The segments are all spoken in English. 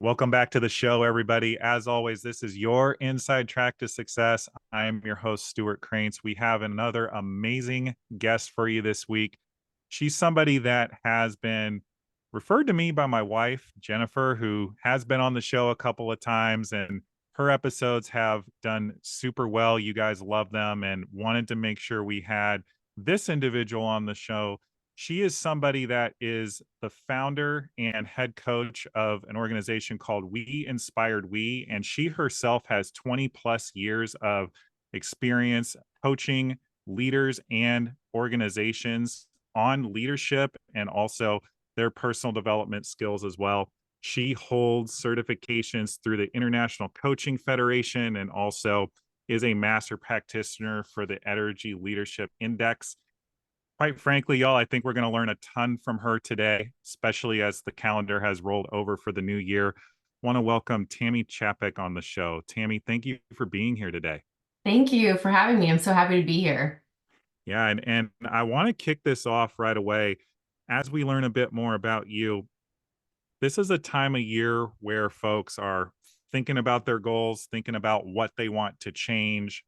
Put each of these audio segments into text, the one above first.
Welcome back to the show, everybody. As always, this is your inside track to success. I'm your host, Stuart Cranes. We have another amazing guest for you this week. She's somebody that has been referred to me by my wife, Jennifer, who has been on the show a couple of times, and her episodes have done super well. You guys love them and wanted to make sure we had this individual on the show. She is somebody that is the founder and head coach of an organization called WeInspireWe, and she herself has 20 plus years of experience coaching leaders and organizations on leadership and also their personal development skills as well. She holds certifications through the International Coaching Federation and also is a master practitioner for the Energy Leadership Index. Quite frankly, y'all, I think we're going to learn a ton from her today, especially as the calendar has rolled over for the new year. Want to welcome Tami Chapek on the show. Tami, thank you for being here today. Thank you for having me. I'm so happy to be here. Yeah, and I want to kick this off right away. As we learn a bit more about you, this is a time of year where folks are thinking about their goals, thinking about what they want to change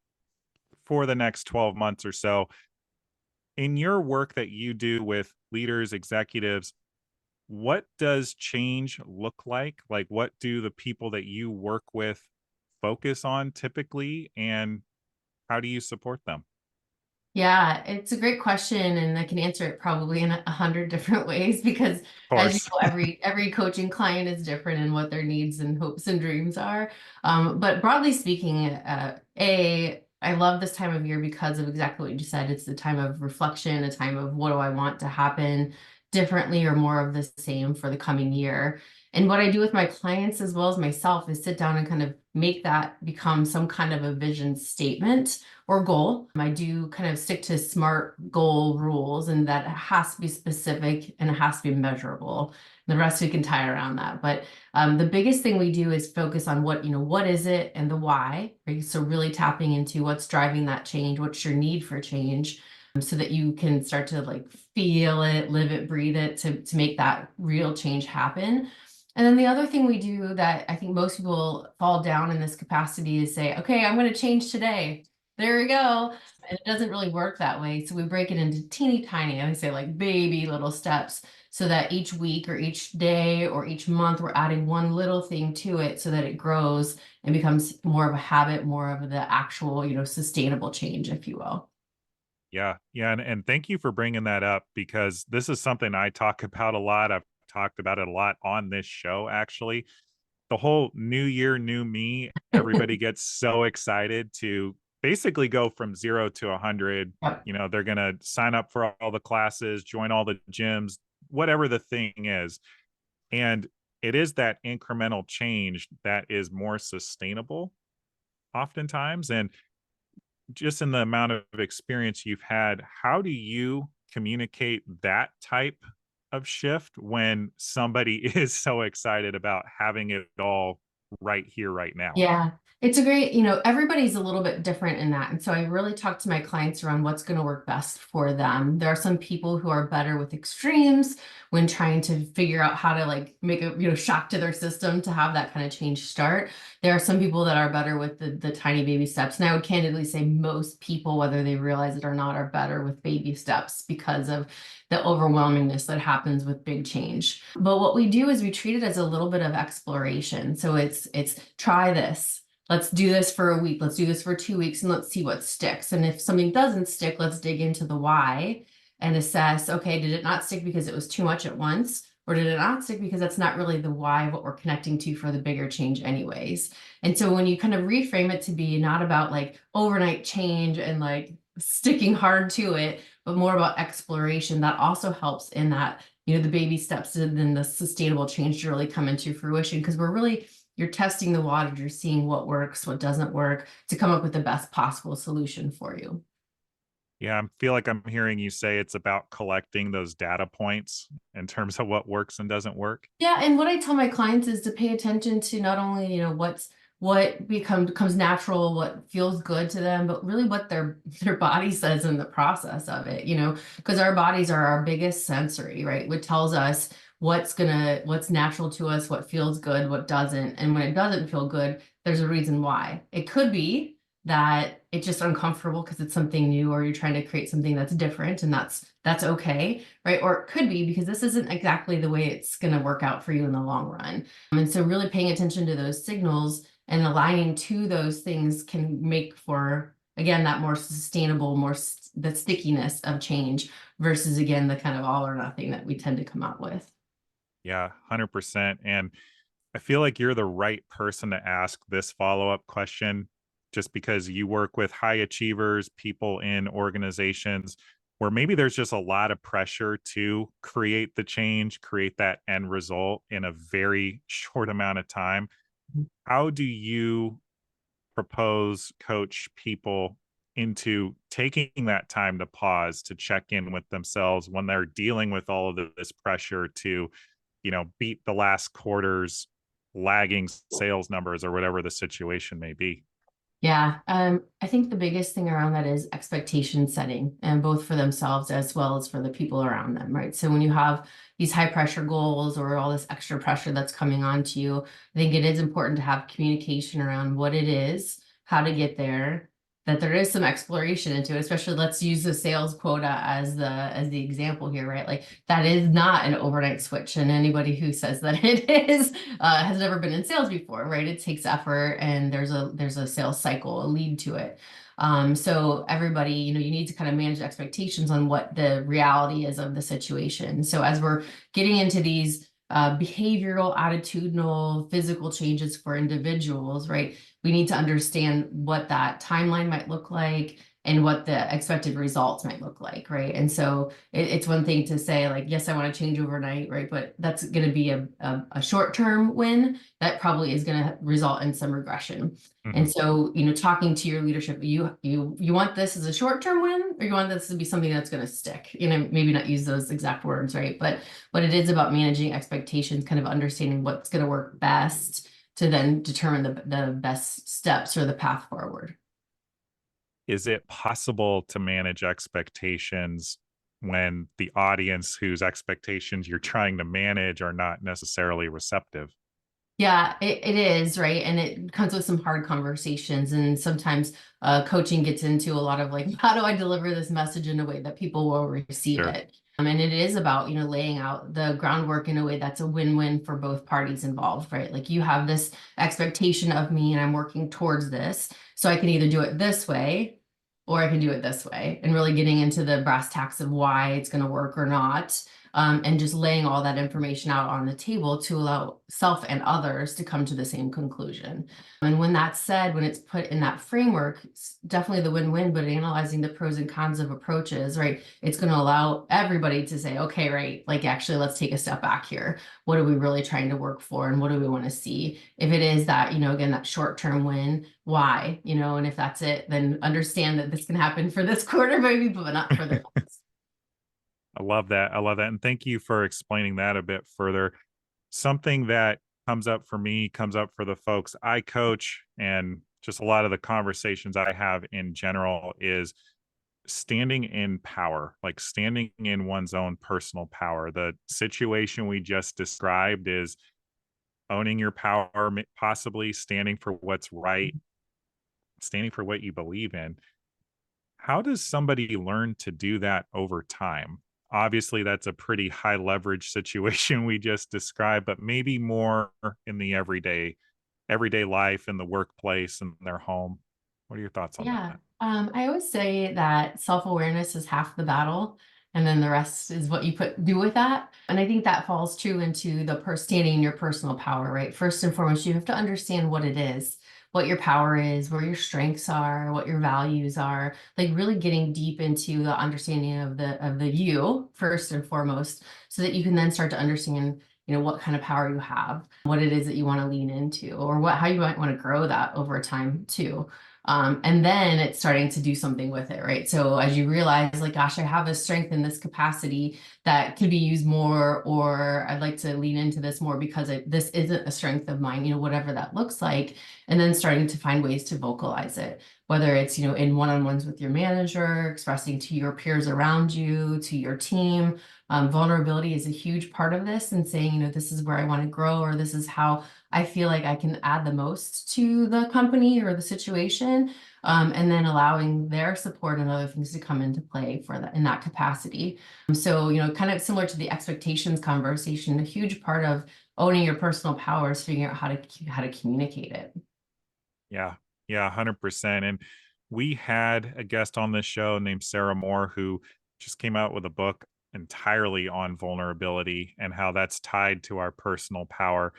for the next 12 months or so. In your work that you do with leaders, executives, what does change look like? Like, what do the people that you work with focus on typically, and how do you support them? Yeah, it's a great question, and I can answer it probably in 100 different ways because, Of as you course. know, every coaching client is different in what their needs and hopes and dreams are. But broadly speaking, I love this time of year because of exactly what you just said. It's the time of reflection, a time of what do I want to happen differently or more of the same for the coming year. And what I do with my clients as well as myself is sit down and kind of make that become some kind of a vision statement or goal. I do kind of stick to SMART goal rules, and that has to be specific and it has to be measurable. The rest we can tie around that. But the biggest thing we do is focus on what is it and the why, right? So really tapping into what's driving that change, what's your need for change, so that you can start to like feel it, live it, breathe it to make that real change happen. And then the other thing we do that I think most people fall down in this capacity is say, okay, I'm going to change today. There we go. And it doesn't really work that way. So we break it into teeny tiny, I would say like baby little steps, so that each week or each day or each month, we're adding one little thing to it so that it grows and becomes more of a habit, more of the actual, sustainable change, if you will. Yeah, yeah, and thank you for bringing that up because this is something I talk about a lot. I've talked about it a lot on this show, actually. The whole new year, new me, everybody gets so excited to basically go from 0 to 100. Yep. You know, they're going to sign up for all the classes, join all the gyms, whatever the thing is. And it is that incremental change that is more sustainable oftentimes. And just in the amount of experience you've had, how do you communicate that type of shift when somebody is so excited about having it all right here, right now? Yeah, it's a great, everybody's a little bit different in that. And so I really talk to my clients around what's going to work best for them. There are some people who are better with extremes when trying to figure out how to like make a, shock to their system to have that kind of change start. There are some people that are better with the tiny baby steps. And I would candidly say most people, whether they realize it or not, are better with baby steps because of the overwhelmingness that happens with big change. But what we do is we treat it as a little bit of exploration. So it's try this. Let's do this for a week. Let's do this for 2 weeks and let's see what sticks. And if something doesn't stick, let's dig into the why and assess, okay, did it not stick because it was too much at once? Or did it not stick because that's not really the why of what we're connecting to for the bigger change anyways? And so when you kind of reframe it to be not about like overnight change and like sticking hard to it, but more about exploration, that also helps in that, the baby steps and then the sustainable change to really come into fruition, because you're testing the water, you're seeing what works, what doesn't work, to come up with the best possible solution for you. Yeah, I feel like I'm hearing you say it's about collecting those data points in terms of what works and doesn't work. Yeah, and what I tell my clients is to pay attention to not only, what becomes natural, what feels good to them, but really what their body says in the process of it, because our bodies are our biggest sensory, right? Which tells us what's natural to us, what feels good, what doesn't. And when it doesn't feel good, there's a reason why. It could be that it's just uncomfortable because it's something new, or you're trying to create something that's different, and that's okay, right? Or it could be because this isn't exactly the way it's going to work out for you in the long run. And so really paying attention to those signals and aligning to those things can make for, again, that more sustainable, the stickiness of change versus, again, the kind of all or nothing that we tend to come out with. Yeah, 100%. And I feel like you're the right person to ask this follow-up question just because you work with high achievers, people in organizations where maybe there's just a lot of pressure to create the change, create that end result in a very short amount of time. How do you propose, coach people into taking that time to pause, to check in with themselves when they're dealing with all of this pressure to, beat the last quarter's lagging sales numbers or whatever the situation may be? Yeah, I think the biggest thing around that is expectation setting, and both for themselves as well as for the people around them, right? So when you have these high pressure goals or all this extra pressure that's coming onto you, I think it is important to have communication around what it is, how to get there, that there is some exploration into it, especially let's use the sales quota as the example here, right? Like that is not an overnight switch, and anybody who says that it is has never been in sales before, right? It takes effort, and there's a sales cycle, a lead to it. So everybody, you need to kind of manage expectations on what the reality is of the situation. So as we're getting into these behavioral, attitudinal, physical changes for individuals, right? We need to understand what that timeline might look like and what the expected results might look like, right? And so it's one thing to say, like, yes, I want to change overnight, right? But that's going to be a short-term win that probably is going to result in some regression. Mhm. And so, talking to your leadership, you want this as a short-term win, or you want this to be something that's going to stick? Maybe not use those exact words, right? But it is about managing expectations, kind of understanding what's going to work best to then determine the best steps or the path forward. Is it possible to manage expectations when the audience whose expectations you're trying to manage are not necessarily receptive? Yeah, it is, right? And it comes with some hard conversations. And sometimes coaching gets into a lot of like, how do I deliver this message in a way that people will receive Sure. it? And it is about, laying out the groundwork in a way that's a win-win for both parties involved, right? Like you have this expectation of me and I'm working towards this. So I can either do it this way or I can do it this way, and really getting into the brass tacks of why it's going to work or not, and just laying all that information out on the table to allow self and others to come to the same conclusion. And when that's said, when it's put in that framework, it's definitely the win-win, but analyzing the pros and cons of approaches, right? It's going to allow everybody to say, okay, right, like actually, let's take a step back here. What are we really trying to work for? And what do we want to see? If it is that, again, that short-term win, why? And if that's it, then understand that this can happen for this quarter, maybe, but not for the next. I love that. I love that. And thank you for explaining that a bit further. Something that comes up for me, comes up for the folks I coach, and just a lot of the conversations I have in general is standing in power, like standing in one's own personal power. The situation we just described is owning your power, possibly standing for what's right, standing for what you believe in. How does somebody learn to do that over time? Obviously, that's a pretty high leverage situation we just described, but maybe more in the everyday life, in the workplace, and their home. What are your thoughts on Yeah. that? I always say that self-awareness is half the battle, and then the rest is what you do with that. And I think that falls true into the standing in your personal power, right? First and foremost, you have to understand what it is, what your power is, where your strengths are, what your values are, like really getting deep into the understanding of the you first and foremost, so that you can then start to understand, what kind of power you have, what it is that you want to lean into, or how you might want to grow that over time too. And then it's starting to do something with it, right? So as you realize, like, gosh, I have a strength in this capacity that could be used more, or I'd like to lean into this more because this isn't a strength of mine, whatever that looks like. And then starting to find ways to vocalize it, whether it's, in one-on-ones with your manager, expressing to your peers around you, to your team, Vulnerability is a huge part of this, and saying, this is where I want to grow, or this is how I feel like I can add the most to the company or the situation. And then allowing their support and other things to come into play for that in that capacity. So, kind of similar to the expectations conversation, a huge part of owning your personal power is figuring out how to communicate it. Yeah. Yeah, 100%. And we had a guest on this show named Sarah Moore who just came out with a book entirely on vulnerability and how that's tied to our personal power.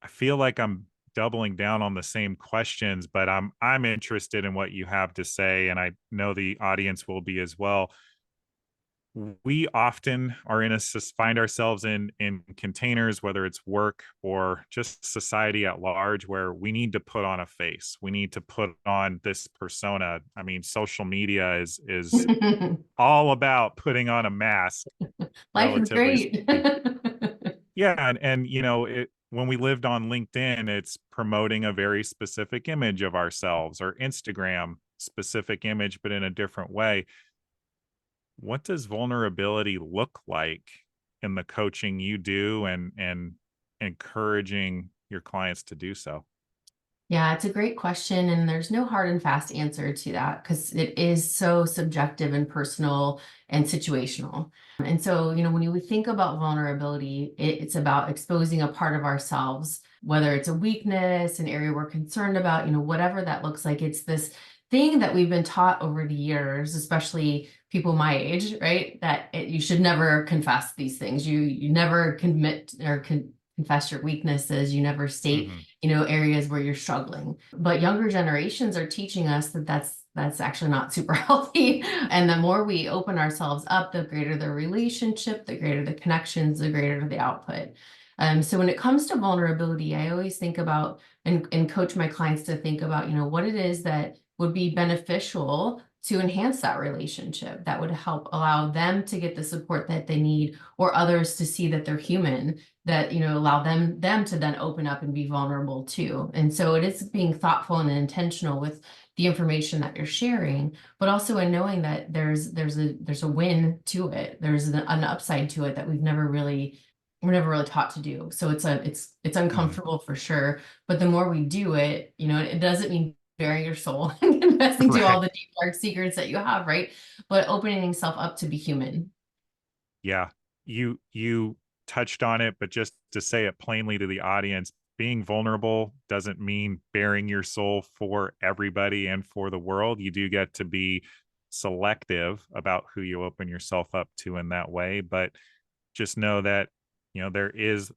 I feel like I'm doubling down on the same questions, but I'm interested in what you have to say, and I know the audience will be as well. We often are find ourselves in containers, whether it's work or just society at large, where we need to put on a face. We need to put on this persona. I mean, social media is all about putting on a mask, Life is relatively great. speaking. Yeah, and when we lived on LinkedIn, it's promoting a very specific image of ourselves, or Instagram specific image, but in a different way. What does vulnerability look like in the coaching you do and encouraging your clients to do so? Yeah, it's a great question, and there's no hard and fast answer to that because it is so subjective and personal and situational. And so, when you think about vulnerability, it's about exposing a part of ourselves, whether it's a weakness, an area we're concerned about, whatever that looks like. It's this thing that we've been taught over the years, especially people my age, right? That you should never confess these things. You never commit or confess your weaknesses. You never state Mhm. areas where you're struggling. But younger generations are teaching us that that's actually not super healthy. And the more we open ourselves up, the greater the relationship, the greater the connections, the greater the output. So when it comes to vulnerability, I always think about and coach my clients to think about, what it is that would be beneficial to enhance that relationship, that would help allow them to get the support that they need, or others to see that they're human, that allow them to then open up and be vulnerable too. And so it is being thoughtful and intentional with the information that you're sharing, but also in knowing that there's a win to it. There's an upside to it that we're never really taught to do. So it's Mhm. uncomfortable for sure, but the more we do it, it doesn't mean bearing your soul and confessing to all Right. the deep dark secrets that you have, right? But opening yourself up to be human. Yeah. You touched on it, but just to say it plainly to the audience, being vulnerable doesn't mean bearing your soul for everybody and for the world. You do get to be selective about who you open yourself up to in that way, but just know that, there is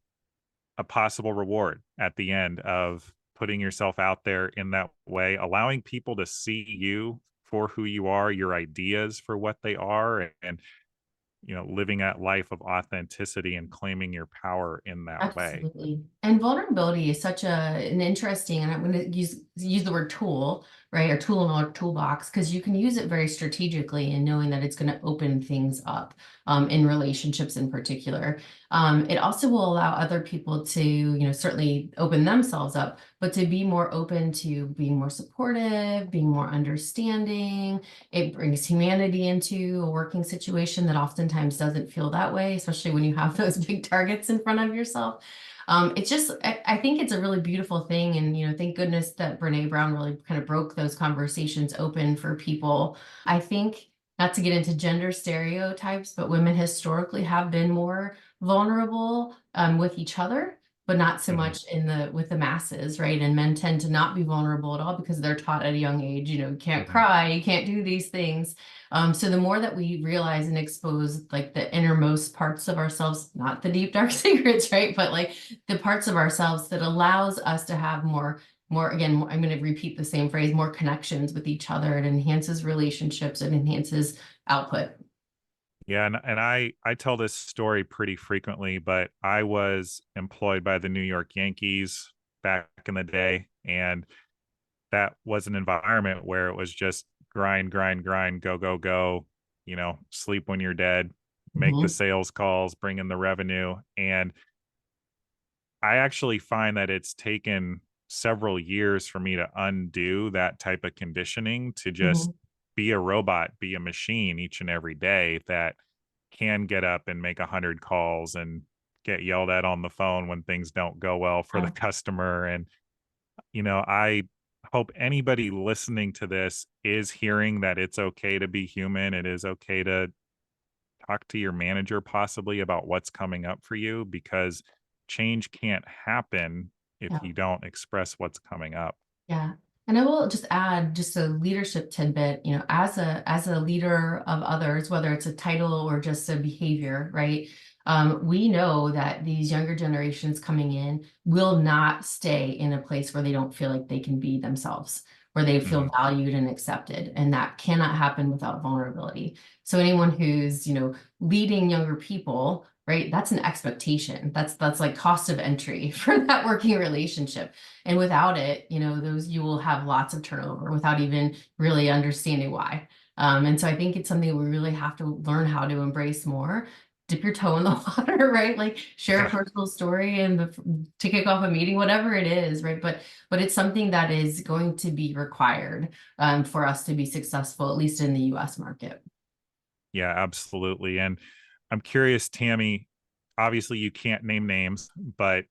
a possible reward at the end of putting yourself out there in that way, allowing people to see you for who you are, your ideas for what they are, and living that life of authenticity and claiming your power in that way. Absolutely. And vulnerability is such an interesting, and I'm going to use the word tool, right? Or tool in our toolbox, because you can use it very strategically in knowing that it's going to open things up in relationships in particular. It also will allow other people to, certainly open themselves up, but to be more open to being more supportive, being more understanding. It brings humanity into a working situation that oftentimes doesn't feel that way, especially when you have those big targets in front of yourself. It's just, I think it's a really beautiful thing. And, thank goodness that Brene Brown really kind of broke those conversations open for people. I think, not to get into gender stereotypes, but women historically have been more vulnerable with each other, but not so Mhm. much with the masses, right? And men tend to not be vulnerable at all because they're taught at a young age, you can't Mhm. cry, you can't do these things. So the more that we realize and expose like the innermost parts of ourselves, not the deep dark secrets, right? But like the parts of ourselves that allows us to have more again, I'm going to repeat the same phrase, more connections with each other. It enhances relationships, it enhances output. Yeah, and I tell this story pretty frequently, but I was employed by the New York Yankees back in the day, and that was an environment where it was just grind, grind, grind, go, go, go, sleep when you're dead, make the Mhm. sales calls, bring in the revenue. And I actually find that it's taken several years for me to undo that type of conditioning to just Mhm. be a robot, be a machine each and every day that can get up and make 100 calls and get yelled at on the phone when things don't go well for the Yeah. customer. And, I hope anybody listening to this is hearing that it's okay to be human. It is okay to talk to your manager possibly about what's coming up for you, because change can't happen if Yeah. you don't express what's coming up. Yeah. And I will just add just a leadership tidbit, as a leader of others, whether it's a title or just a behavior, right? We know that these younger generations coming in will not stay in a place where they don't feel like they can be themselves, where they feel Mhm. valued and accepted. And that cannot happen without vulnerability. So anyone who's, leading younger people, right, that's an expectation. That's like cost of entry for that working relationship. And without it, those you will have lots of turnover without even really understanding why. And so I think it's something we really have to learn how to embrace more. Dip your toe in the water, right? Like share a Yeah. personal story and to kick off a meeting, whatever it is, right? But it's something that is going to be required for us to be successful, at least in the U.S. market. Yeah, absolutely. And I'm curious, Tammy, obviously you can't name names, but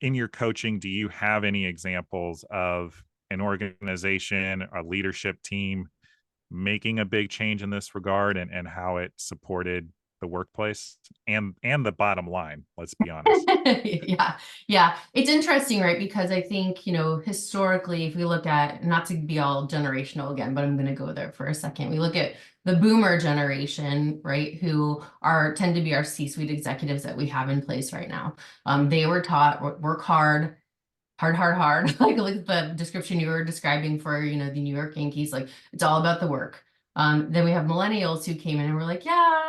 in your coaching, do you have any examples of an organization, a leadership team making a big change in this regard, and how it supported the workplace and the bottom line, let's be honest? Yeah, yeah. It's interesting, right? Because I think, historically, if we look at, not to be all generational again, but I'm going to go there for a second. We look at the boomer generation, right? Who tend to be our C-suite executives that we have in place right now. They were taught work hard, hard, hard, hard. Like the description you were describing for, the New York Yankees, like it's all about the work. Then we have millennials who came in and were like, yeah,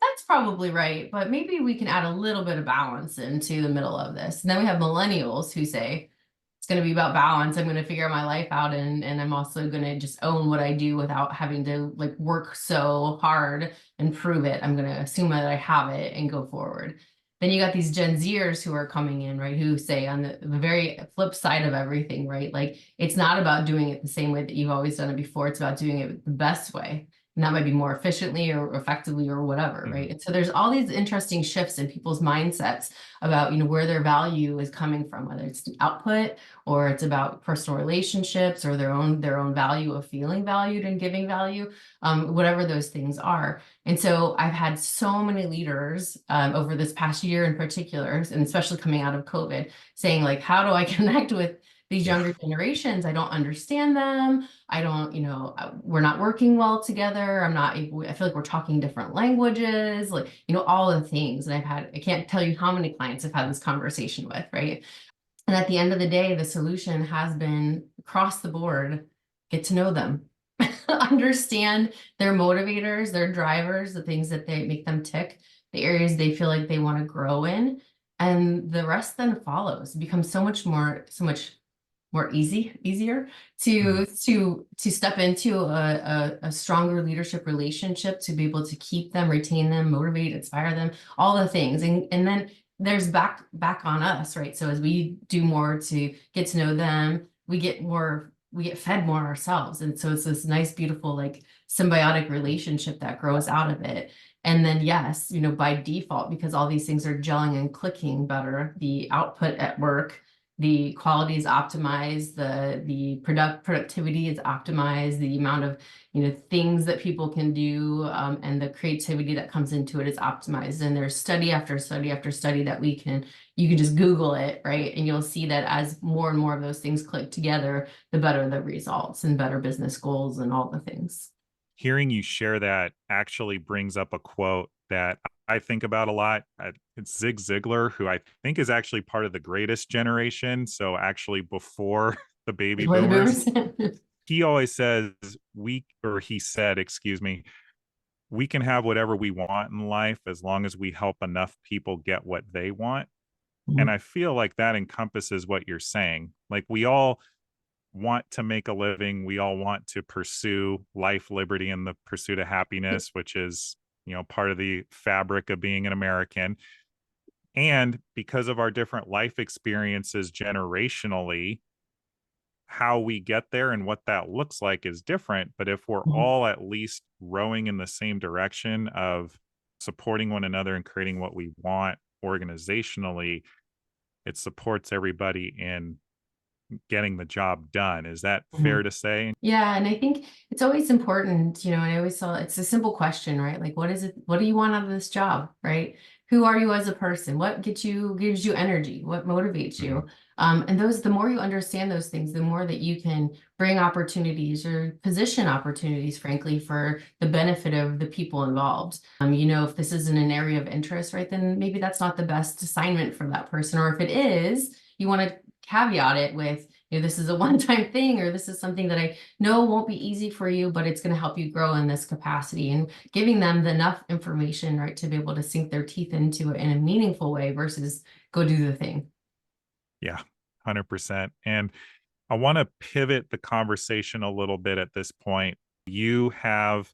that's probably right, but maybe we can add a little bit of balance into the middle of this. And then we have millennials who say, it's going to be about balance. I'm going to figure my life out, and I'm also going to just own what I do without having to like work so hard and prove it. I'm going to assume that I have it and go forward. Then you got these Gen Zers who are coming in, right? Who say on the very flip side of everything, right? Like it's not about doing it the same way that you've always done it before. It's about doing it the best way. And that might be more efficiently or effectively or whatever, Mhm. right? And so there's all these interesting shifts in people's mindsets about, where their value is coming from, whether it's the output or it's about personal relationships or their own value of feeling valued and giving value, whatever those things are. And so I've had so many leaders over this past year in particular, and especially coming out of COVID, saying like, how do I connect with these Yeah. younger generations? I don't understand them. I don't, we're not working well together. I'm not able, I feel like we're talking different languages, like, all the things. And I can't tell you how many clients I've had this conversation with, right? And at the end of the day, the solution has been across the board, get to know them, understand their motivators, their drivers, the things that they make them tick, the areas they feel like they want to grow in, and the rest then follows. It becomes so much more easier Mhm. to step into a stronger leadership relationship, to be able to keep them, retain them, motivate, inspire them, all the things. And then there's back on us, right? So as we do more to get to know them, we get fed more ourselves. And so it's this nice, beautiful, like symbiotic relationship that grows out of it. And then, yes, by default, because all these things are gelling and clicking better, the output at work, the quality is optimized, the productivity is optimized, the amount of things that people can do, and the creativity that comes into it is optimized. And there's study after study after study that you can just Google it, right? And you'll see that as more and more of those things click together, the better the results and better business goals and all the things. Hearing you share that actually brings up a quote that I think about a lot. It's Zig Ziglar, who I think is actually part of the greatest generation. So, actually, before the baby Before the boomers, boomers. he always says, or he said, excuse me, we can have whatever we want in life as long as we help enough people get what they want. And I feel like that encompasses what you're saying. Like, we all want to make a living. We all want to pursue life, liberty, and the pursuit of happiness, which is, part of the fabric of being an American. And because of our different life experiences generationally, how we get there and what that looks like is different. But if we're all at least rowing in the same direction of supporting one another and creating what we want organizationally, it supports everybody in getting the job done. Is that fair to say? Yeah, and I think it's always important, and I always saw it's a simple question, right? Like, what is it? What do you want out of this job, right? Who are you as a person? What gives you energy? What motivates Mhm. you? And the more you understand those things, the more that you can bring opportunities or position opportunities, frankly, for the benefit of the people involved. If this isn't an area of interest, right, then maybe that's not the best assignment for that person. Or if it is, you want to caveat it with, this is a one-time thing, or this is something that I know won't be easy for you, but it's going to help you grow in this capacity, and giving them enough information, right, to be able to sink their teeth into it in a meaningful way versus go do the thing. Yeah, 100%. And I want to pivot the conversation a little bit at this point. You have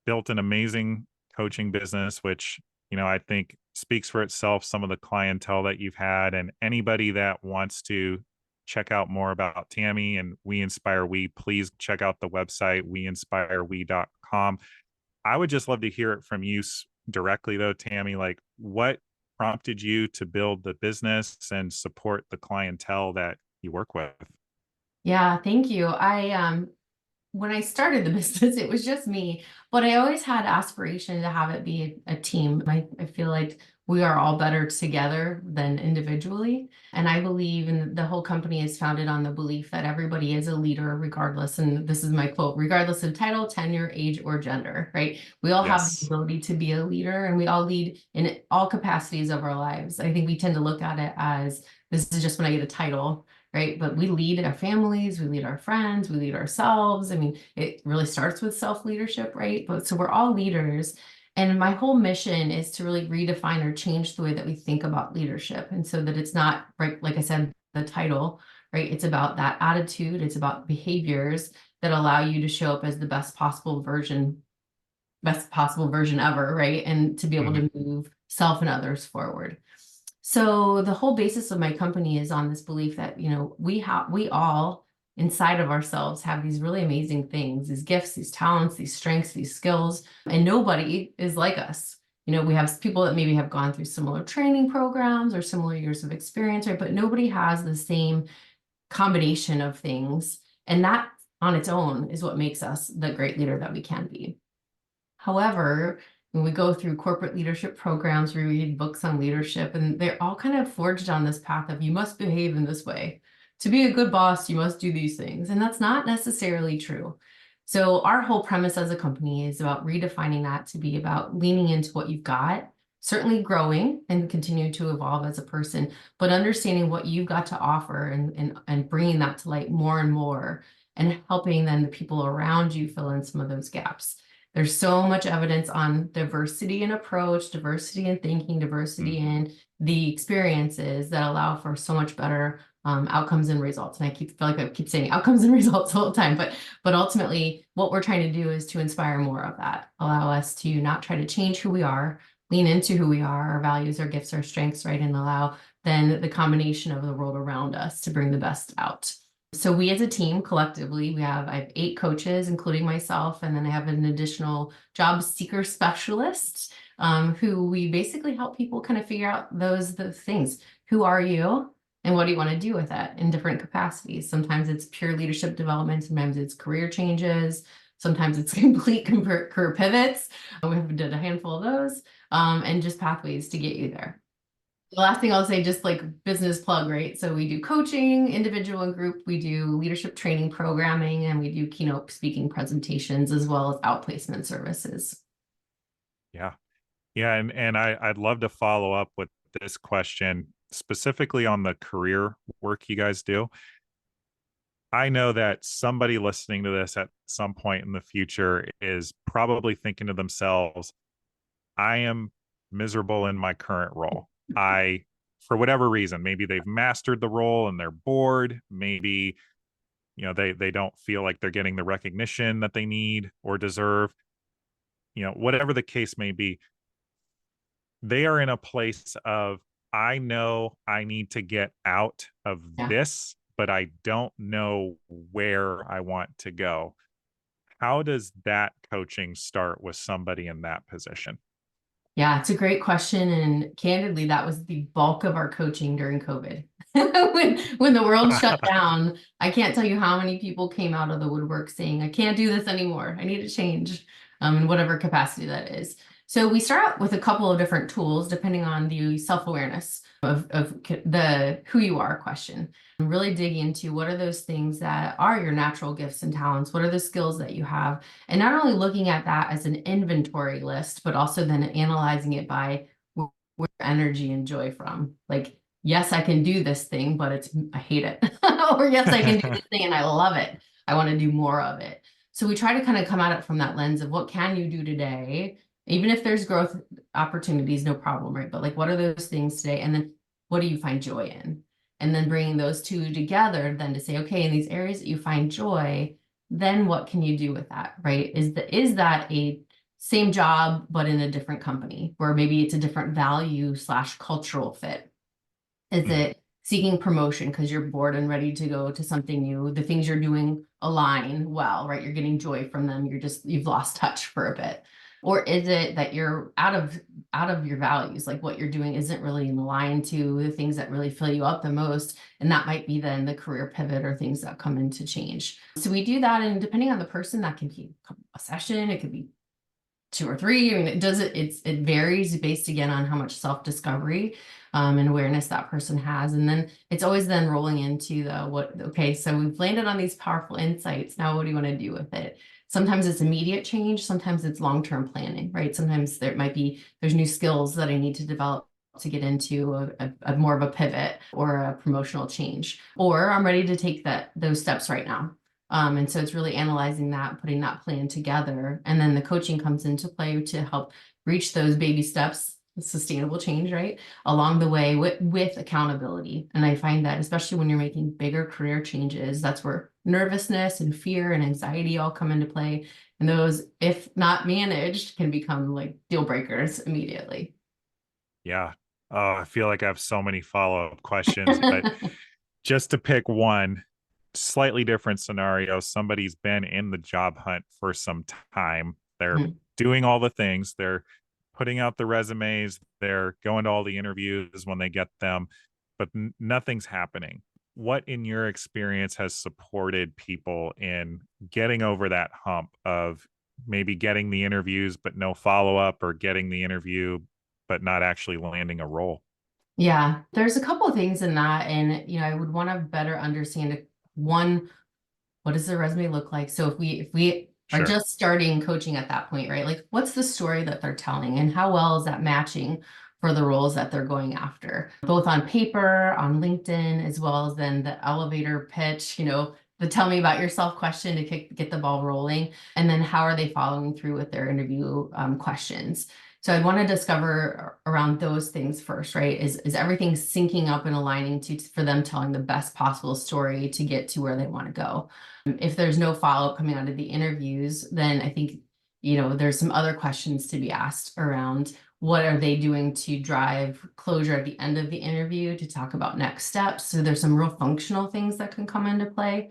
built an amazing coaching business, which, I think speaks for itself, some of the clientele that you've had. And anybody that wants to check out more about Tami and We Inspire We, please check out the website, weinspirewe.com. I would just love to hear it from you directly, though, Tami. Like, what prompted you to build the business and support the clientele that you work with? Yeah, thank you. When I started the business, it was just me, but I always had aspiration to have it be a team. I feel like we are all better together than individually. And I believe, and the whole company is founded on the belief that everybody is a leader, regardless, and this is my quote, regardless of title, tenure, age, or gender, right? We all have the Yes. ability to be a leader, and we all lead in all capacities of our lives. I think we tend to look at it as this is just when I get a title, right? But we lead our families, we lead our friends, we lead ourselves. I mean, it really starts with self-leadership, right? But so we're all leaders. And my whole mission is to really redefine or change the way that we think about leadership. And so that it's not, right, like I said, the title, right? It's about that attitude, it's about behaviors that allow you to show up as the best possible version ever, right? And to be able Mhm. to move self and others forward. So the whole basis of my company is on this belief that, we all inside of ourselves have these really amazing things, these gifts, these talents, these strengths, these skills, and nobody is like us. We have people that maybe have gone through similar training programs or similar years of experience, right? But nobody has the same combination of things. And that on its own is what makes us the great leader that we can be. However, when we go through corporate leadership programs, we read books on leadership, and they're all kind of forged on this path of you must behave in this way. To be a good boss, you must do these things. And that's not necessarily true. So, our whole premise as a company is about redefining that to be about leaning into what you've got, certainly growing and continuing to evolve as a person, but understanding what you've got to offer, and bringing that to light more and more, and helping then the people around you fill in some of those gaps. There's so much evidence on diversity in approach, diversity in thinking, diversity Mhm. in the experiences that allow for so much better outcomes and results. And feel like I keep saying outcomes and results all the time, but ultimately, what we're trying to do is to inspire more of that, allow us to not try to change who we are, lean into who we are, our values, our gifts, our strengths, right, and allow then the combination of the world around us to bring the best out. So we as a team collectively, I have 8 coaches, including myself, and then I have an additional job seeker specialist, who we basically help people kind of figure out the things. Who are you? And what do you want to do with that in different capacities? Sometimes it's pure leadership development, sometimes it's career changes, sometimes it's complete career pivots. We have done a handful of those, and just pathways to get you there. The last thing I'll say, just like business plug, right? So we do coaching, individual and group, we do leadership training programming, and we do keynote speaking presentations as well as outplacement services. Yeah. Yeah. And I'd love to follow up with this question specifically on the career work you guys do. I know that somebody listening to this at some point in the future is probably thinking to themselves, I am miserable in my current role. For whatever reason, maybe they've mastered the role and they're bored. Maybe, they don't feel like they're getting the recognition that they need or deserve. Whatever the case may be, they are in a place of, I know I need to get out of Yeah. this, but I don't know where I want to go. How does that coaching start with somebody in that position? Yeah, it's a great question. And candidly, that was the bulk of our coaching during COVID. When the world shut down, I can't tell you how many people came out of the woodwork saying, I can't do this anymore. I need to change, in whatever capacity that is. So we start out with a couple of different tools depending on the self-awareness of the who you are question. And really dig into what are those things that are your natural gifts and talents? What are the skills that you have? And not only looking at that as an inventory list, but also then analyzing it by where energy and joy from. Like, yes, I can do this thing, but I hate it. Or yes, I can do this thing and I love it. I want to do more of it. So we try to kind of come at it from that lens of what can you do today? Even if there's growth opportunities, no problem, right? But like, what are those things today? And then what do you find joy in? And then bringing those two together, then to say, okay, in these areas that you find joy, then what can you do with that, right? Is that a same job, but in a different company, where maybe it's a different value slash cultural fit? Is Mm, it seeking promotion because you're bored and ready to go to something new? The things you're doing align well, right? You're getting joy from them. You've lost touch for a bit. Or is it that you're out of your values, like what you're doing isn't really in line to the things that really fill you up the most? And that might be then the career pivot or things that come into change. So we do that, and depending on the person, that can be a session, it could be two or three. I mean, it varies based again on how much self-discovery and awareness that person has. And then it's always then rolling into okay, so we've landed on these powerful insights. Now, what do you want to do with it? Sometimes it's immediate change, sometimes it's long-term planning, right? Sometimes there's new skills that I need to develop to get into a more of a pivot or a promotional change, or I'm ready to take those steps right now. And so it's really analyzing that, putting that plan together. And then the coaching comes into play to help reach those baby steps, sustainable change, right? Along the way with accountability. And I find that especially when you're making bigger career changes, that's where nervousness and fear and anxiety all come into play. And those, if not managed, can become like deal breakers immediately. yeah. Oh, I feel like I have so many follow-up questions, but just to pick one slightly different scenario, somebody's been in the job hunt for some time. They're Mhm. doing all the things. They're putting out the resumes. They're going to all the interviews when they get them, but nothing's happening. What, in your experience, has supported people in getting over that hump of maybe getting the interviews, but no follow up, or getting the interview, but not actually landing a role? Yeah, there's a couple of things in that. And, I would want to better understand one, what does the resume look like? So if we are Sure. just starting coaching at that point, right? Like what's the story that they're telling and how well is that matching for the roles that they're going after, both on paper, on LinkedIn, as well as then the elevator pitch, the tell me about yourself question to get the ball rolling. And then how are they following through with their interview questions? So I'd want to discover around those things first, right? Is everything syncing up and aligning for them telling the best possible story to get to where they want to go? If there's no follow-up coming out of the interviews, then I think, there's some other questions to be asked around what are they doing to drive closure at the end of the interview to talk about next steps. So there's some real functional things that can come into play.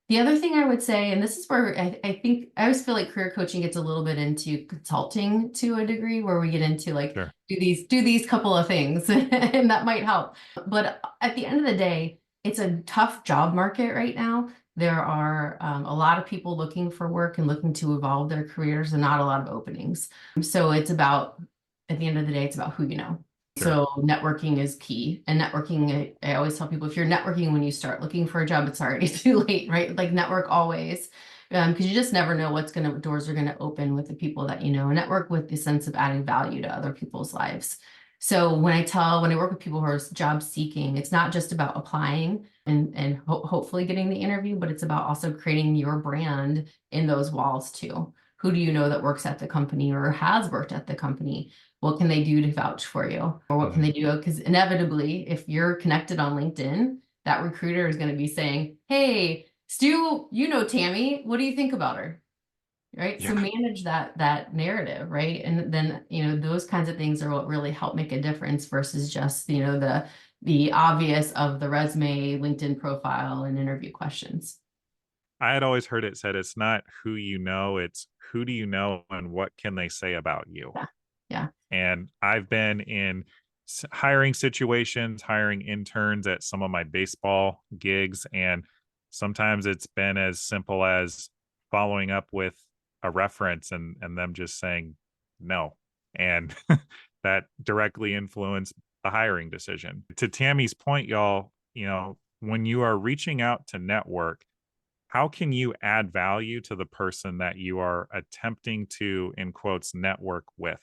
The other thing I would say, and this is where I think I always feel like career coaching gets a little bit into consulting to a degree, where we get into like, Sure. do these couple of things, and that might help. But at the end of the day, it's a tough job market right now. There are a lot of people looking for work and looking to evolve their careers, and not a lot of openings. So at the end of the day, it's about who you know. Sure. So networking is key. And networking, I always tell people, if you're networking when you start looking for a job, it's already too late, right? Like network always, because you just never know doors are gonna open with the people that you know. Network with the sense of adding value to other people's lives. So when I work with people who are job seeking, it's not just about applying and hopefully getting the interview, but it's about also creating your brand in those walls too. Who do you know that works at the company or has worked at the company? What can they do to vouch for you? Or what can Mhm. they do? Because inevitably, if you're connected on LinkedIn, that recruiter is going to be saying, hey, Stu, you know Tami, what do you think about her? Right. So Yeah. manage that narrative, right? And then, those kinds of things are what really help make a difference versus just, the obvious of the resume, LinkedIn profile, and interview questions. I had always heard it said it's not who you know, it's who do you know and what can they say about you? Yeah. Yeah. And I've been in hiring situations, hiring interns at some of my baseball gigs. And sometimes it's been as simple as following up with a reference and them just saying no. And that directly influenced the hiring decision. To Tammy's point, y'all, when you are reaching out to network, how can you add value to the person that you are attempting to, in quotes, network with?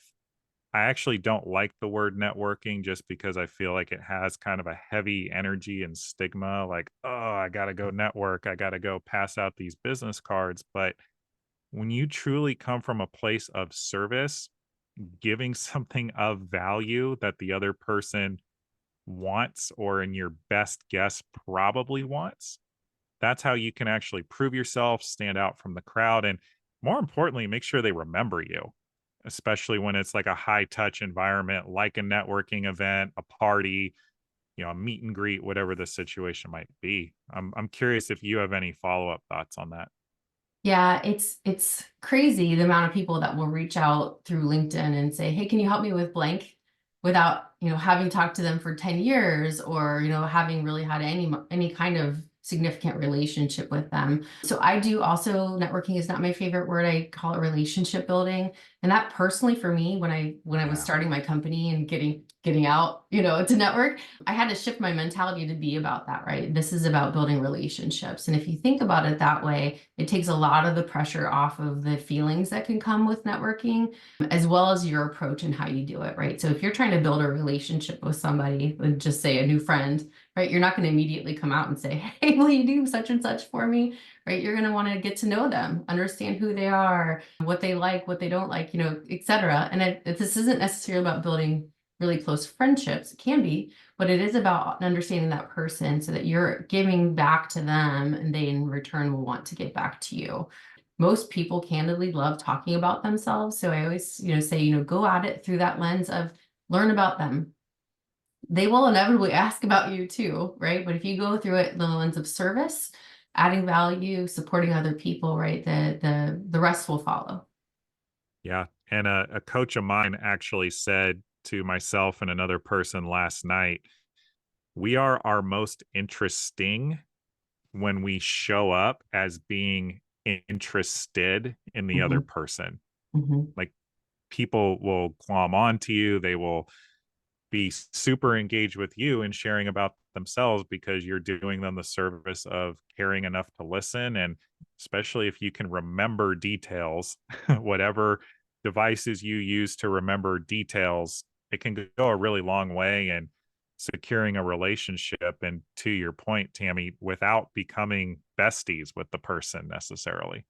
I actually don't like the word networking just because I feel like it has kind of a heavy energy and stigma, like, oh, I got to go network. I got to go pass out these business cards. But when you truly come from a place of service, giving something of value that the other person wants, or in your best guess, probably wants, that's how you can actually prove yourself, stand out from the crowd, and more importantly, make sure they remember you, especially when it's like a high touch environment, like a networking event, a party, a meet and greet, whatever the situation might be. I'm curious if you have any follow-up thoughts on that. Yeah, it's crazy the amount of people that will reach out through LinkedIn and say, "Hey, can you help me with blank?" without, having talked to them for 10 years or, having really had any kind of significant relationship with them. So I do also networking is not my favorite word. I call it relationship building. And that personally for me, when I was Yeah. starting my company and getting out, to network, I had to shift my mentality to be about that, right? This is about building relationships. And if you think about it that way, it takes a lot of the pressure off of the feelings that can come with networking, as well as your approach and how you do it, right? So if you're trying to build a relationship with somebody, and just say a new friend, right? You're not going to immediately come out and say, "Hey, will you do such and such for me?" Right? You're going to want to get to know them, understand who they are, what they like, what they don't like, et cetera. And this isn't necessarily about building really close friendships. It can be, but it is about understanding that person so that you're giving back to them and they in return will want to give back to you. Most people candidly love talking about themselves. So I always, say, go at it through that lens of learn about them. They will inevitably ask about you too, right? But if you go through it in the lens of service, adding value, supporting other people, right, the rest will follow. Yeah. And a coach of mine actually said to myself and another person last night, we are our most interesting when we show up as being interested in the other Mhm, person. mhm. Like, people will glom onto you, they will be super engaged with you and sharing about themselves because you're doing them the service of caring enough to listen. And especially if you can remember details, whatever devices you use to remember details, it can go a really long way in securing a relationship. And to your point, Tammy, without becoming besties with the person necessarily.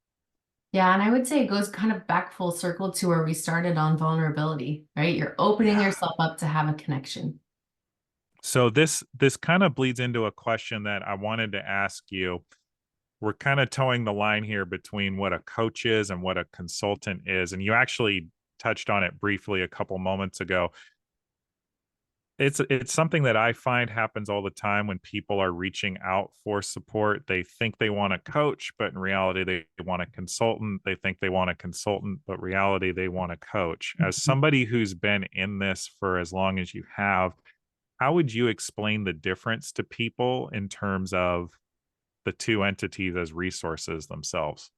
Yeah, and I would say it goes kind of back full circle to where we started on vulnerability, right? You're opening Yeah. yourself up to have a connection. So this kind of bleeds into a question that I wanted to ask you. We're kind of towing the line here between what a coach is and what a consultant is. And you actually touched on it briefly a couple moments ago. It's something that I find happens all the time when people are reaching out for support. They think they want a coach, but in reality they want a consultant. They think they want a consultant, but reality they want a coach. As Mhm. somebody who's been in this for as long as you have, how would you explain the difference to people in terms of the two entities as resources themselves?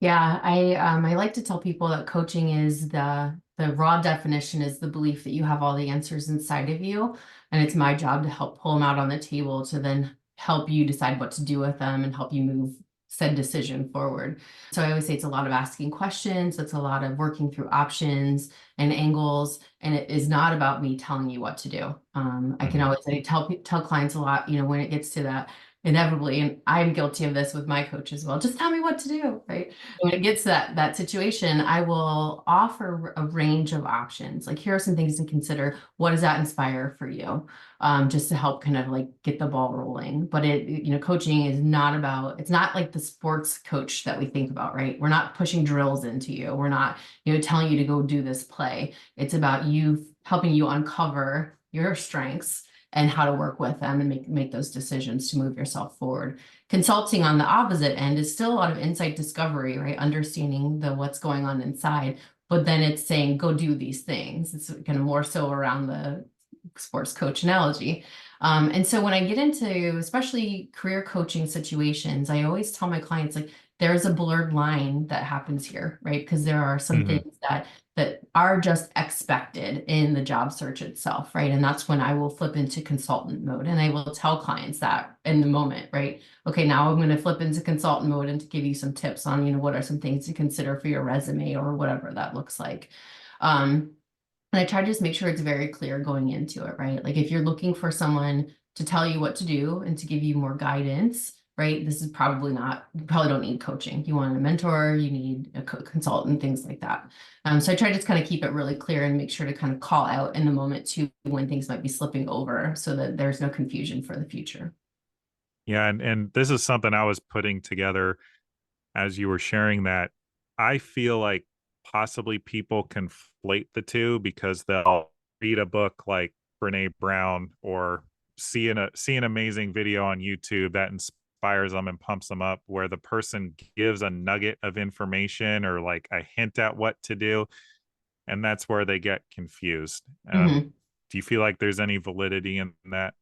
Yeah, I like to tell people that coaching is the raw definition is the belief that you have all the answers inside of you, and it's my job to help pull them out on the table to then help you decide what to do with them and help you move said decision forward. So I always say it's a lot of asking questions, it's a lot of working through options and angles, and it is not about me telling you what to do. I can Mhm. always say tell clients a lot, when it gets to that inevitably, and I'm guilty of this with my coach as well. Just tell me what to do, right? When it gets to that situation, I will offer a range of options. Like, here are some things to consider. What does that inspire for you? Just to help kind of like get the ball rolling. But coaching is not about, it's not like the sports coach that we think about, right? We're not pushing drills into you. We're not, telling you to go do this play. It's about you helping you uncover your strengths and how to work with them and make those decisions to move yourself forward. Consulting on the opposite end is still a lot of insight discovery, right? Understanding the what's going on inside, but then it's saying, go do these things. It's kind of more so around the sports coach analogy. And so when I get into especially career coaching situations, I always tell my clients, like, there's a blurred line that happens here, right? Because there are some Hmm. things that are just expected in the job search itself, right? And that's when I will flip into consultant mode, and I will tell clients that in the moment, right? Okay, now I'm going to flip into consultant mode and to give you some tips on, what are some things to consider for your resume or whatever that looks like. Um, and I try to just make sure it's very clear going into it, right? Like if you're looking for someone to tell you what to do and to give you more guidance, right? This is probably not, you probably don't need coaching. You want a mentor, you need a consultant, things like that. So I try to just kind of keep it really clear and make sure to kind of call out in the moment too when things might be slipping over so that there's no confusion for the future. Yeah, and this is something I was putting together as you were sharing that. I feel like possibly people conflate the two because they'll read a book like Brene Brown or see an amazing video on YouTube that inspires them and pumps them up, where the person gives a nugget of information or like a hint at what to do, and that's where they get confused. Mhm. Do you feel like there's any validity in that?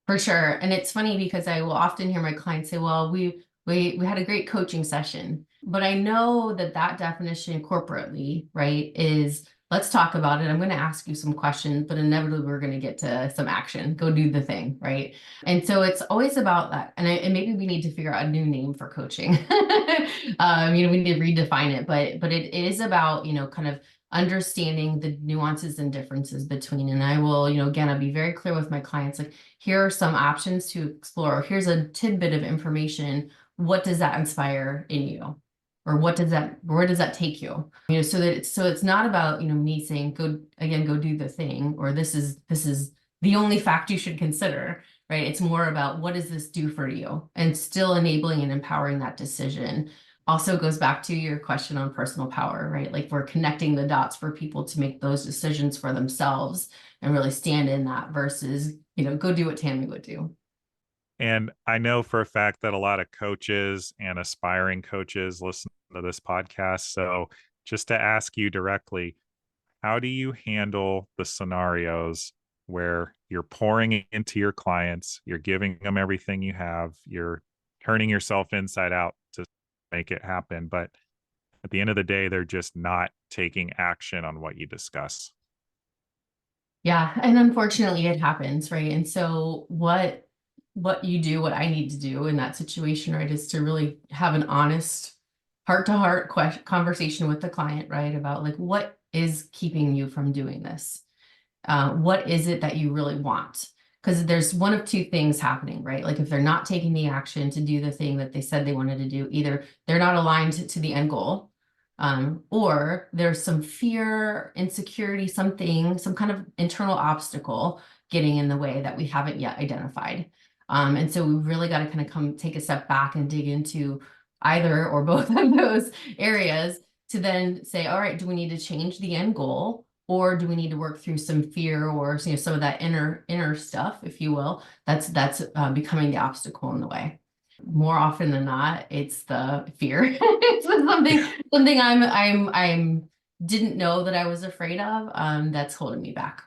For sure. And it's funny because I will often hear my clients say, well, we had a great coaching session. But I know that that definition corporately, right, is let's talk about it. I'm going to ask you some questions, but inevitably we're going to get to some action. Go do the thing, right? And so it's always about that. And maybe we need to figure out a new name for coaching. We need to redefine it, but it is about, kind of understanding the nuances and differences between. And I will, again, I'll be very clear with my clients, like, here are some options to explore. Here's a tidbit of information. What does that inspire in you? Or where does that take you? So it's not about, me saying, go do the thing, or this is the only fact you should consider, right? It's more about what does this do for you and still enabling and empowering that decision. Also goes back to your question on personal power, right? Like we're connecting the dots for people to make those decisions for themselves and really stand in that versus, go do what Tami would do. And I know for a fact that a lot of coaches and aspiring coaches listen to this podcast. So, just to ask you directly, how do you handle the scenarios where you're pouring into your clients, you're giving them everything you have, you're turning yourself inside out to make it happen, but at the end of the day, they're just not taking action on what you discuss? Yeah, and unfortunately it happens, right? And so what you do, what I need to do in that situation, right, is to really have an honest heart-to-heart conversation with the client, right, about like what is keeping you from doing this? What is it that you really want? Because there's one of two things happening, right? Like if they're not taking the action to do the thing that they said they wanted to do, either they're not aligned to the end goal, or there's some fear, insecurity, some kind of internal obstacle getting in the way that we haven't yet identified. And so we've really got to kind of come take a step back and dig into either or both of those areas to then say, all right, do we need to change the end goal? Or do we need to work through some fear or some of that inner stuff, if you will, that's becoming the obstacle in the way? More often than not, it's the fear. It's something I'm didn't know that I was afraid of, that's holding me back.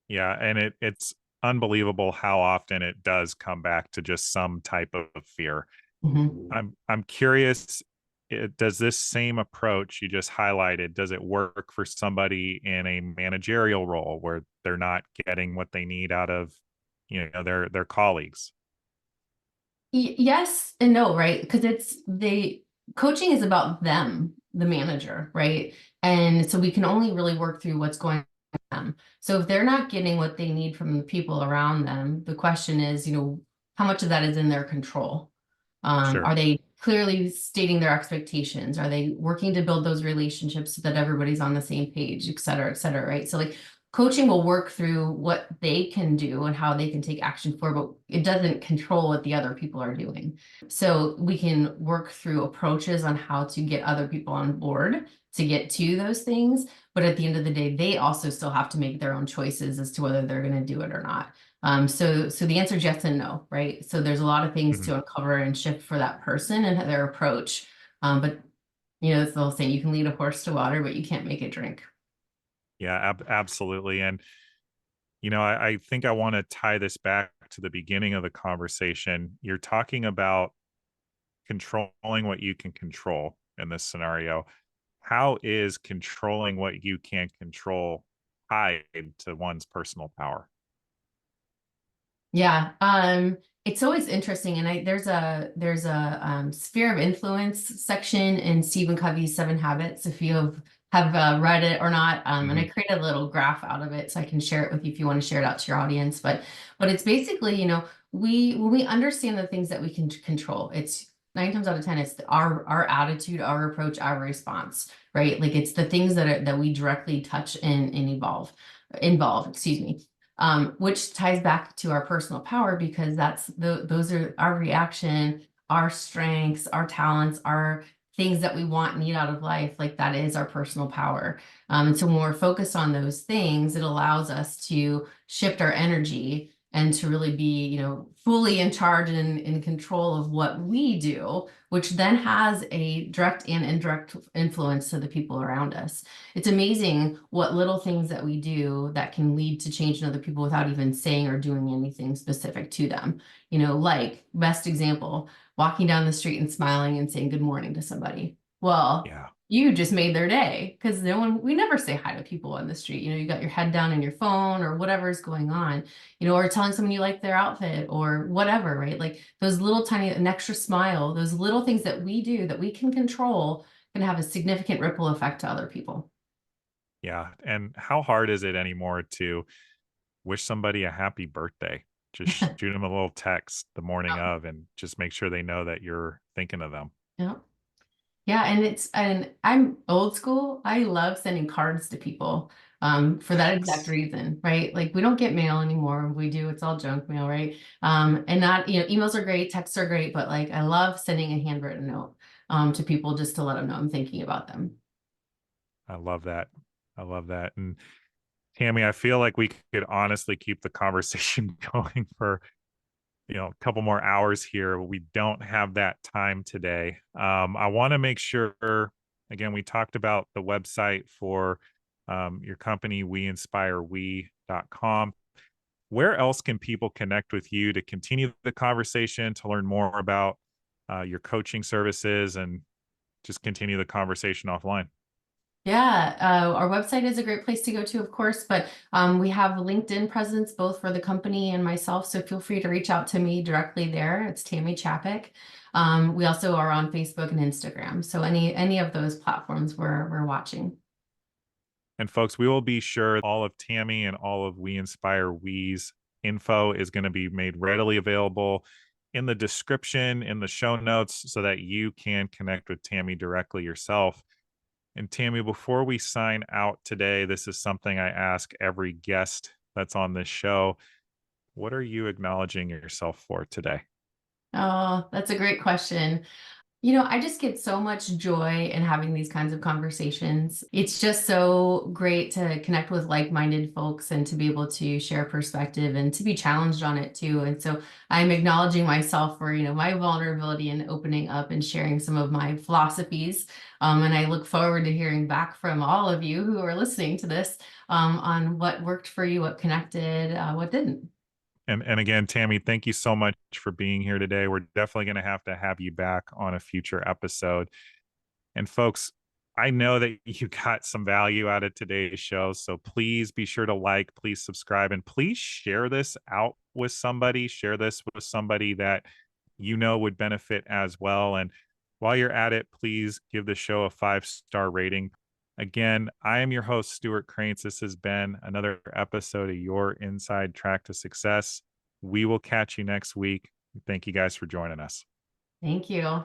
Yeah, and it's unbelievable how often it does come back to just some type of fear. Mhm. I'm curious, does this same approach you just highlighted, does it work for somebody in a managerial role where they're not getting what they need out of, their colleagues? Yes and no, right? Because it's the coaching is about them, the manager, right? And so we can only really work through what's going on. So if they're not getting what they need from the people around them, the question is, how much of that is in their control? Sure. Are they clearly stating their expectations? Are they working to build those relationships so that everybody's on the same page, et cetera, right? So like coaching will work through what they can do and how they can take action for, but it doesn't control what the other people are doing. So we can work through approaches on how to get other people on board to get to those things. But at the end of the day, they also still have to make their own choices as to whether they're going to do it or not. So the answer is yes and no, right? So there's a lot of things Mhm. to uncover and shift for that person and their approach. But It's the whole saying, you can lead a horse to water, but you can't make it drink. Yeah, absolutely. And, I think I want to tie this back to the beginning of the conversation. You're talking about controlling what you can control in this scenario. How is controlling what you can control tied to one's personal power? Yeah, it's always interesting, and there's a sphere of influence section in Stephen Covey's Seven Habits. If you have read it or not, and I Mhm. created a little graph out of it, so I can share it with you if you want to share it out to your audience. But it's basically, we when we understand the things that we can control, it's 9 times out of 10, it's our attitude, our approach, our response, right? Like it's the things that we directly touch and involve, excuse me, which ties back to our personal power because those are our reaction, our strengths, our talents, our things that we want, need out of life. Like that is our personal power. And so when we're focused on those things, it allows us to shift our energy and to really be, fully in charge and in control of what we do, which then has a direct and indirect influence to the people around us. It's amazing what little things that we do that can lead to change in other people without even saying or doing anything specific to them. Like best example, walking down the street and smiling and saying good morning to somebody. Well, Yeah. you just made their day because we never say hi to people on the street. You got your head down in your phone or whatever's going on, or telling someone you like their outfit or whatever, right? Like those little tiny, an extra smile, those little things that we do that we can control can have a significant ripple effect to other people. Yeah. And how hard is it anymore to wish somebody a happy birthday? Just shoot them a little text the morning of and just make sure they know that you're thinking of them. Yeah. Yeah, and I'm old school. I love sending cards to people for that exact Yes. reason, right? Like we don't get mail anymore. If we do, it's all junk mail, right? And not, emails are great, texts are great, but like I love sending a handwritten note to people just to let them know I'm thinking about them. I love that. I love that. And Tammy, I feel like we could honestly keep the conversation going for, a couple more hours here. We don't have that time today. I want to make sure, again, we talked about the website for your company, WeInspireWe.com. Where else can people connect with you to continue the conversation, to learn more about your coaching services, and just continue the conversation offline? Yeah, our website is a great place to go to, of course, but we have a LinkedIn presence both for the company and myself. So feel free to reach out to me directly there. It's Tami Chapek. We also are on Facebook and Instagram. So any of those platforms we're watching. And folks, we will be sure all of Tammy and all of We Inspire We's info is going to be made readily available in the description, in the show notes, so that you can connect with Tammy directly yourself. And Tammy, before we sign out today, this is something I ask every guest that's on this show. What are you acknowledging yourself for today? Oh, that's a great question. I just get so much joy in having these kinds of conversations. It's just so great to connect with like-minded folks and to be able to share perspective and to be challenged on it too. And so I'm acknowledging myself for, my vulnerability and opening up and sharing some of my philosophies. And I look forward to hearing back from all of you who are listening to this on what worked for you, what connected, what didn't. And again, Tammy, thank you so much for being here today. We're definitely going to have you back on a future episode. And folks, I know that you got some value out of today's show. So please be sure to like, please subscribe, and please share this out with somebody. Share this with somebody that would benefit as well. And while you're at it, please give the show a 5-star rating. Again, I am your host, Stuart Krantz. This has been another episode of Your Inside Track to Success. We will catch you next week. Thank you guys for joining us. Thank you.